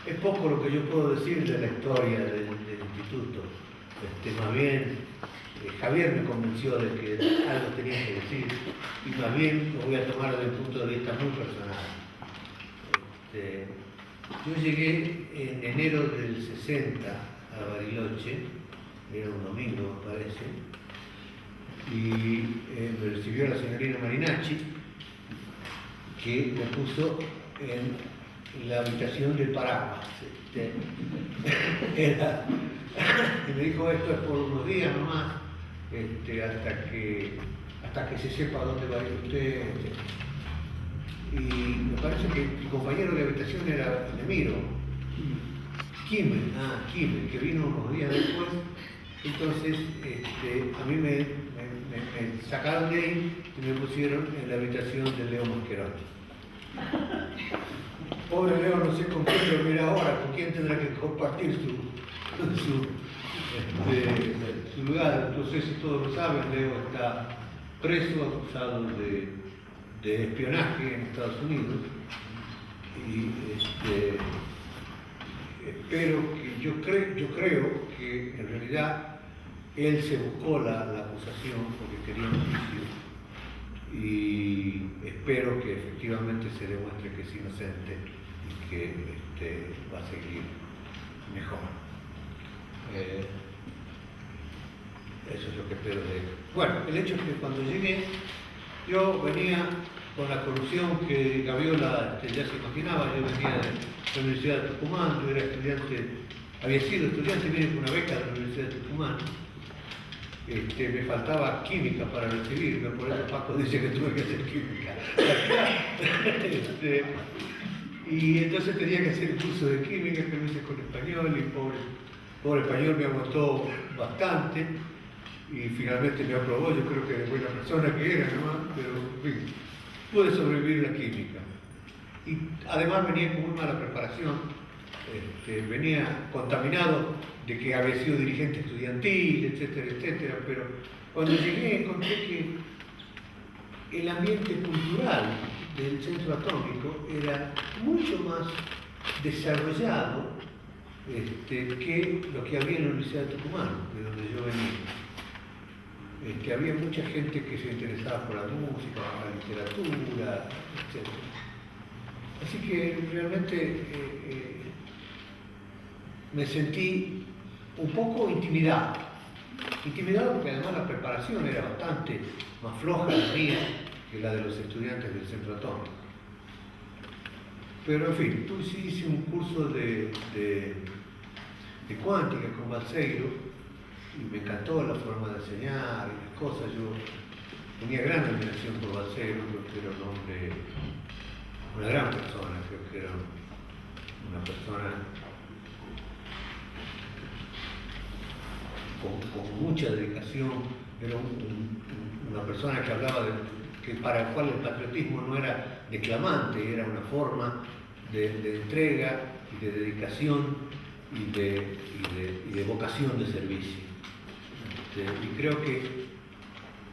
es poco lo que yo puedo decir de la historia del instituto. Más bien, Javier me convenció de que algo tenía que decir, y más bien lo voy a tomar desde un punto de vista muy personal. Yo llegué en enero del 60 a Bariloche, era un domingo me parece, y me recibió la señorina Marinacci, que me puso en la habitación del paraguas. Y me dijo, esto es por unos días nomás, hasta que se sepa dónde va a ir usted. Y me parece que mi compañero de habitación era Nemiro, Kimmel, que vino unos días después. Entonces, a mí me sacaron de ahí y me pusieron en la habitación de Leo Mascheroni. Pobre Leo, no sé con quién dormirá ahora, con quién tendrá que compartir su lugar. No sé si todos lo saben, Leo está preso, acusado de espionaje en Estados Unidos. Y espero que yo creo que en realidad él se buscó la acusación porque quería un juicio, y espero que efectivamente se demuestre que es inocente y que va a seguir mejor. Eso es lo que espero de él. Bueno, el hecho es que cuando llegué yo venía con la corrupción que Gaviola ya se imaginaba. Yo venía de la Universidad de Tucumán, yo era estudiante, había sido estudiante, vine con una beca de la Universidad de Tucumán. Me faltaba química para recibirme, por eso Paco dice que tuve que hacer química. Y entonces tenía que hacer el curso de química que lo hice con español, y pobre español me agotó bastante, y finalmente me aprobó. Yo creo que de buena persona que era nomás, pero en fin, pude sobrevivir la química. Y además venía con muy mala preparación, venía contaminado de que había sido dirigente estudiantil, etcétera, etcétera, pero cuando llegué encontré que el ambiente cultural del centro atómico era mucho más desarrollado que lo que había en la Universidad de Tucumán, de donde yo venía. Había mucha gente que se interesaba por la música, por la literatura, etc. Así que realmente me sentí un poco intimidado porque además la preparación era bastante más floja la mía que la de los estudiantes del centro atómico. Pero en fin, hice un curso de cuántica con Balseiro, y me encantó la forma de enseñar y las cosas. Yo tenía gran admiración por Balseiro, creo que era un hombre, una gran persona, creo que era una persona con mucha dedicación. Era una persona que hablaba que para el cual el patriotismo no era declamante, era una forma de entrega y de dedicación y de vocación de servicio. Y creo que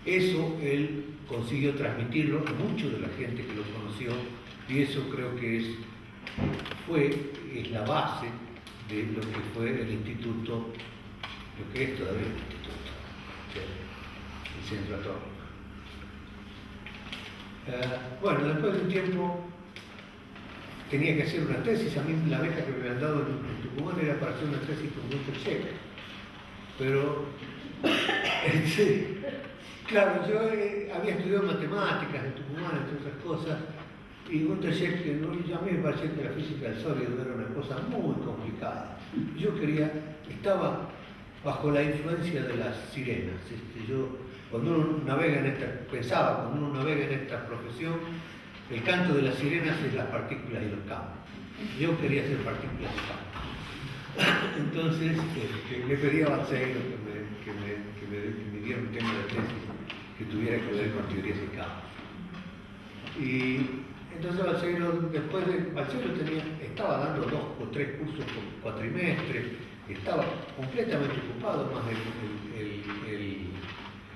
eso él consiguió transmitirlo a mucho de la gente que lo conoció, y eso creo que es la base de lo que fue el instituto, lo que es todavía el instituto, el centro atómico. Bueno, después de un tiempo tenía que hacer una tesis. A mí la beca que me habían dado en Tucumán era para hacer una tesis con Günter Scheck, pero claro, yo había estudiado matemáticas en Tucumán, entre otras cosas, y Günter Scheck, a mí me parecía que la física del sólido era una cosa muy complicada. Yo estaba bajo la influencia de las sirenas. Cuando uno navega cuando uno navega en esta profesión, el canto de las sirenas es las partículas y los campos. Yo quería hacer partículas y campos. Entonces le pedí a Balseiro que me diera un tema de tesis que tuviera que ver con teorías y campos. Y entonces Balseiro estaba dando 2 o 3 cursos por cuatrimestre, estaba completamente ocupado, más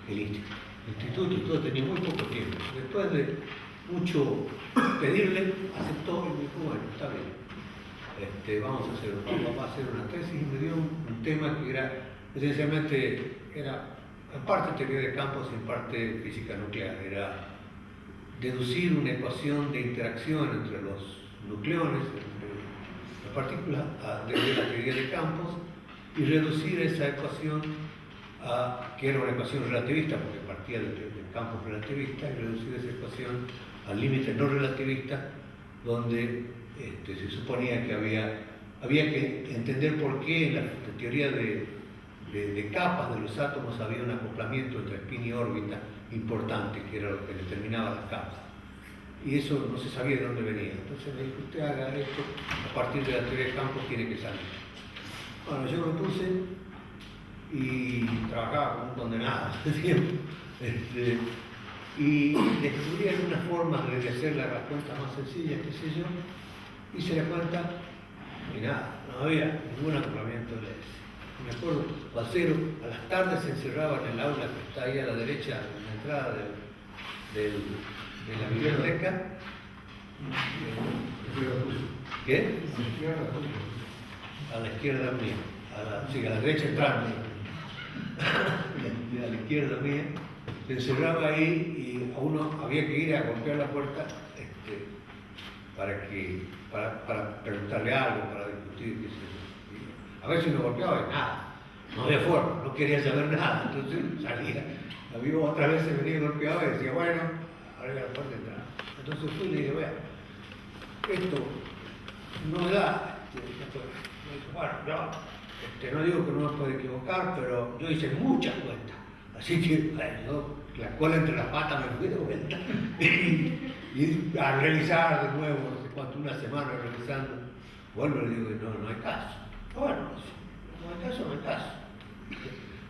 el instituto, y todo, tenía muy poco tiempo. Después de mucho pedirle, aceptó y me dijo, bueno, está bien. vamos a hacer una tesis, y me dio un tema que era, esencialmente, era en parte teoría de campos y en parte física nuclear. Era deducir una ecuación de interacción entre los nucleones, entre las partículas, desde la teoría de campos, y reducir esa ecuación que era una ecuación relativista, porque partía de campos relativistas, y reducir esa ecuación al límite no relativista, donde se suponía que había que entender por qué en la teoría de capas de los átomos había un acoplamiento entre spin y órbita importante, que era lo que determinaba las capas. Y eso no se sabía de dónde venía. Entonces me dijo, usted haga esto, a partir de la teoría de campos tiene que salir. Bueno, yo lo puse y trabajaba como un condenado hace tiempo. Y descubrí algunas formas de hacer las cuentas más sencillas, qué sé yo. Hice la cuenta y nada, no había ningún acoplamiento de LES. Me acuerdo, Balcero a las tardes se encerraba en el aula que está ahí a la derecha, en la entrada de la biblioteca. ¿Qué? A la izquierda mía. Sí, a la derecha entrando. A la izquierda mía. Se encerraba ahí y a uno había que ir a golpear la puerta para preguntarle algo, para discutir, qué sé yo. A veces no golpeaba y nada, no había forma, no quería saber nada, entonces salía. Había otras veces venía y golpeaba y decía, bueno, ahora la puerta y entraba. Entonces fui y le dije, vea, esto no me da. Me dijo, bueno, no digo que no me puede equivocar, pero yo hice muchas cuentas. Así que yo, la cola entre las patas me fui de vuelta y a revisar de nuevo, no sé cuánto, una semana revisando, vuelvo y le digo que no hay caso. Bueno, no hay caso, no hay caso.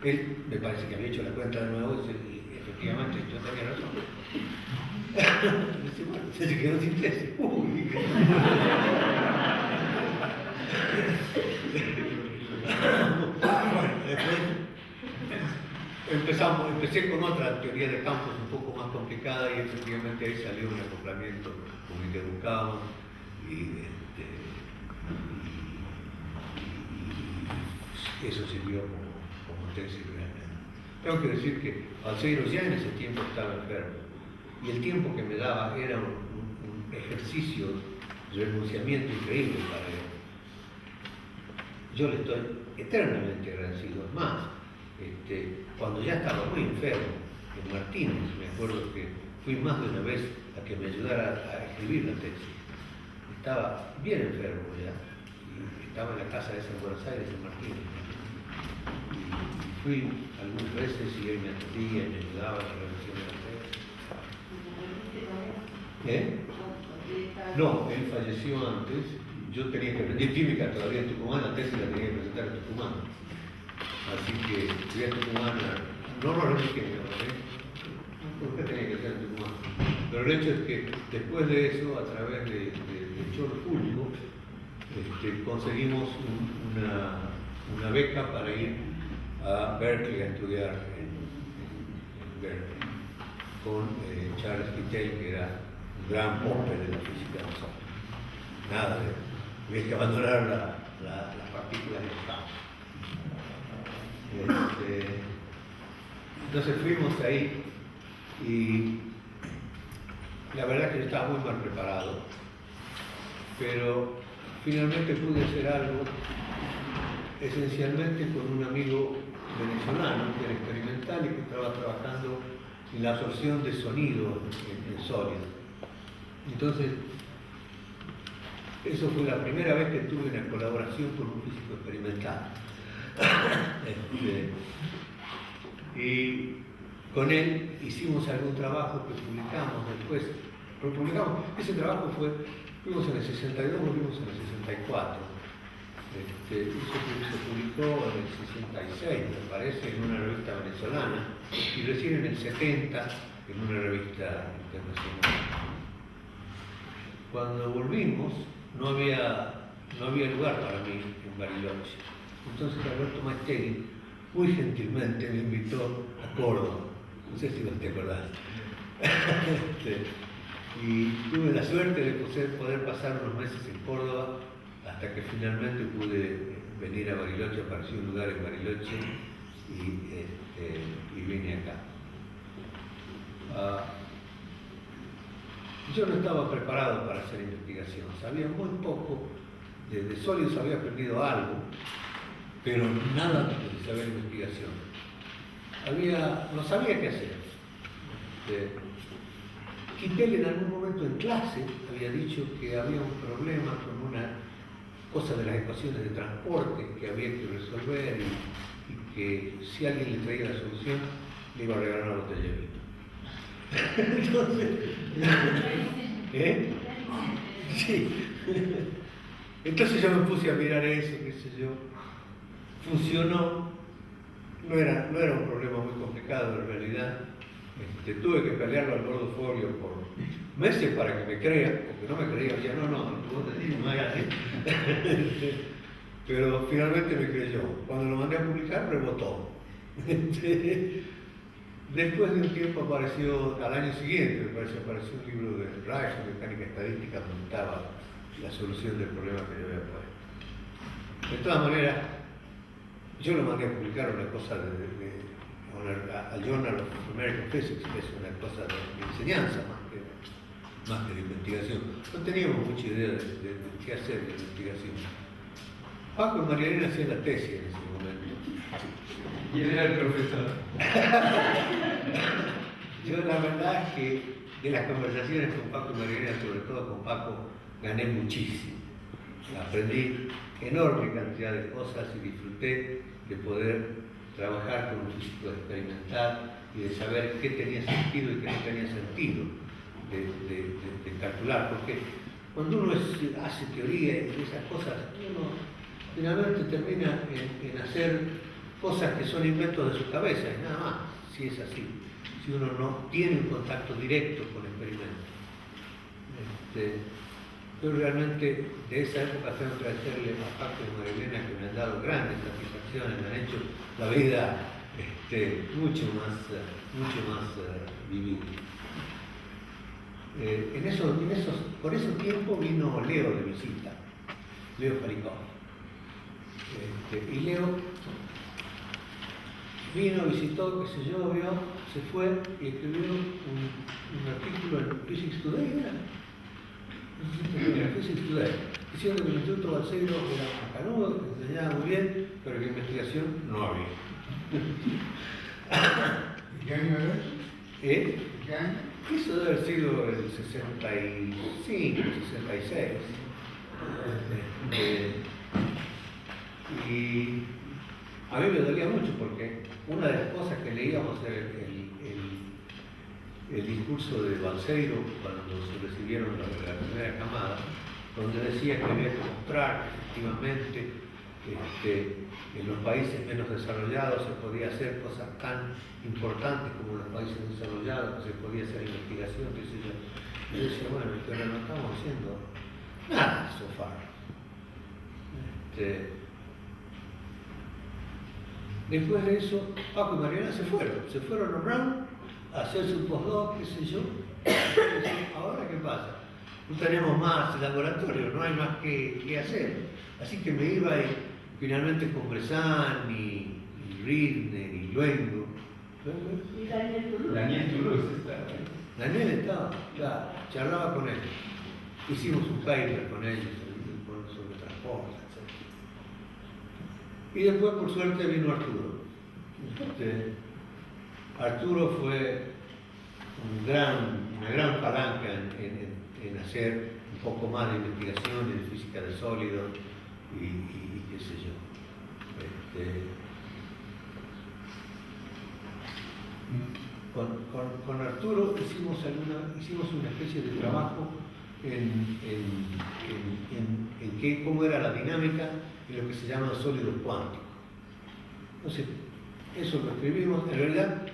Él me parece que había hecho la cuenta de nuevo y efectivamente yo tenía razón. Dice, bueno, se quedó sin tesis. Uy. Bueno, después empecé con otra teoría de campos un poco más complicada y efectivamente ahí salió un acoplamiento con el que buscábamos y eso sirvió como tesis realmente. Tengo que decir que Balseiro ya en ese tiempo estaba enfermo y el tiempo que me daba era un ejercicio de renunciamiento increíble para él. Yo le estoy eternamente agradecido. Es más, cuando ya estaba muy enfermo, en Martínez, me acuerdo que fui más de una vez a que me ayudara a escribir la tesis. Estaba bien enfermo ya, y estaba en la casa de San Buenos Aires, en Martínez. Y fui algunas veces y él me atendía y me ayudaba en la redacción de la tesis. No, él falleció antes. Yo tenía que aprender química todavía en Tucumán, la tesis la tenía que presentar en Tucumán. Así que fui a Tucumán, no lo dije, ¿por qué tenía que ser en Tucumán? Pero el hecho es que después de eso, a través de Cholo Público, conseguimos una beca para ir a Berkeley a estudiar en Berkeley con Charles Kittel, que era un gran hombre de la física de nosotros. Nada, había que abandonar las partículas del campo. Entonces fuimos ahí y la verdad que yo estaba muy mal preparado, pero finalmente pude hacer algo esencialmente con un amigo venezolano que era experimental y que estaba trabajando en la absorción de sonido en sólido. Entonces, eso fue la primera vez que tuve una colaboración con un físico experimental. Y con él hicimos algún trabajo que publicamos después. Ese trabajo fuimos en el 62, volvimos en el 64. Eso se publicó en el 66, me parece, en una revista venezolana, y recién en el 70 en una revista internacional. Cuando volvimos, no había lugar para mí en Bariloche. Entonces Alberto Mastegui muy gentilmente me invitó a Córdoba. No sé si vos te acordás. Y tuve la suerte de poder pasar unos meses en Córdoba hasta que finalmente pude venir a Bariloche, apareció un lugar en Bariloche y vine acá. Yo no estaba preparado para hacer investigación, sabía muy poco, de sólidos había aprendido algo, pero nada de saber investigación. No sabía qué hacer. Kittel en algún momento en clase había dicho que había un problema con una cosa de las ecuaciones de transporte que había que resolver y que si alguien le traía la solución le iba a regalar una botella de vino. Entonces, sí. Entonces yo me puse a mirar eso, qué sé yo. Funcionó, no era un problema muy complicado en realidad. Tuve que pelearlo al gordo Folio por meses para que me crea, porque no me creía, decía, no, vos te digo, no hagas así. Pero finalmente me creyó. Cuando lo mandé a publicar, rebotó. Después de un tiempo apareció, al año siguiente, me parece, apareció un libro de Rice, Mecánica Estadística, donde estaba la solución del problema que yo había puesto. De todas maneras, yo lo mandé a publicar una cosa al Journal of American Physics, que es una cosa de enseñanza más que de investigación. No teníamos mucha idea de qué hacer de investigación. Paco y María Elena hacían la tesis en ese momento. Y él era el profesor. Yo la verdad es que de las conversaciones con Paco y María Elena, sobre todo con Paco, gané muchísimo. Aprendí enorme cantidad de cosas y disfruté de poder trabajar con un físico experimental y de saber qué tenía sentido y qué no tenía sentido de calcular, porque cuando uno hace teoría y esas cosas, uno finalmente termina en hacer cosas que son inventos de su cabeza, y nada más, si es así, si uno no tiene un contacto directo con experimentos. Yo realmente de esa época tengo que agradecerle a Paco y María Elena que me han dado grandes satisfacciones, me han hecho la vida mucho más vivible. Por esos tiempos vino Leo de visita, Leo Faricó. Y Leo vino, visitó, qué sé yo, vio, se fue y escribió un artículo en Physics Today, Physics Today, diciendo que el Instituto Balseiro era macanudo, que enseñaba muy bien, pero que investigación no había. ¿Qué año era? ¿Qué año? Eso debe haber sido el 65, 66. Y a mí me dolía mucho porque una de las cosas que leíamos era el discurso de Balseiro cuando se recibieron la primera camada, donde decía que había que mostrar que efectivamente en los países menos desarrollados se podía hacer cosas tan importantes como en los países desarrollados, que se podía hacer investigación, qué sé yo. Y yo decía, bueno, pero no estamos haciendo nada so far. Después de eso, Paco y Mariana se fueron a Brown a hacer su postdoc, qué sé yo. Ahora, ¿qué pasa? No tenemos más laboratorio, no hay más que hacer. Así que me iba y finalmente con Bressan y Ridner y Luengo. Y Daniel Toulouse. Daniel Toulouse estaba. Daniel estaba, claro, charlaba con él. Hicimos un paper con ellos sobre transporte, etc. Y después, por suerte, vino Arturo. Arturo fue una gran palanca en hacer un poco más de investigación en física de sólidos y qué sé yo. Con Arturo hicimos una especie de trabajo en cómo era la dinámica de lo que se llama sólidos cuánticos. Entonces, eso lo escribimos, en realidad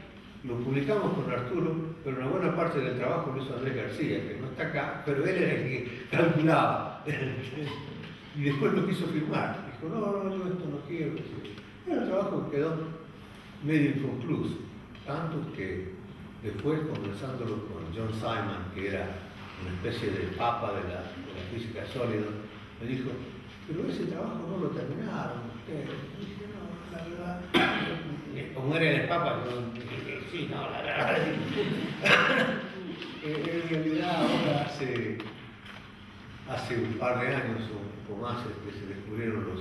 lo publicamos con Arturo, pero una buena parte del trabajo lo hizo Andrés García, que no está acá, pero él era el que calculaba. Y después lo quiso firmar. Dijo, no, yo esto no quiero. Era un trabajo que quedó medio inconcluso. Tanto que después, conversándolo con John Simon, que era una especie de papa de la física sólida, me dijo, pero ese trabajo no lo terminaron ustedes. Y dije, no, la verdad, como era el Papa, yo dije, sí, no, la verdad, en realidad ahora hace un par de años o más se descubrieron los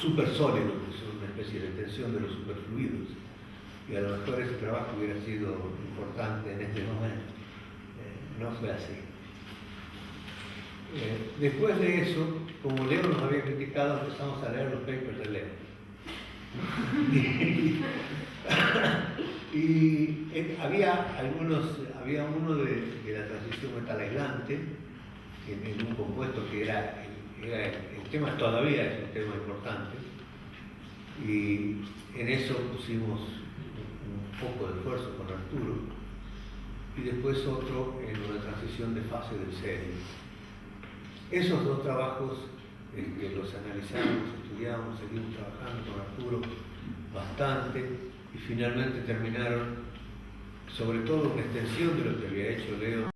supersólidos, que son una especie de extensión de los superfluidos, y a lo mejor ese trabajo hubiera sido importante en este momento. No fue así. Después de eso, como Leo nos había criticado, empezamos a leer los papers de Leo. Y había uno de la transición metal aislante, en un compuesto que era el tema todavía es un tema importante, y en eso pusimos un poco de esfuerzo con Arturo, y después otro en una transición de fase del serio. Esos dos trabajos que los analizamos, estudiamos, seguimos trabajando con Arturo bastante, y finalmente terminaron sobre todo una extensión de lo que había hecho Leo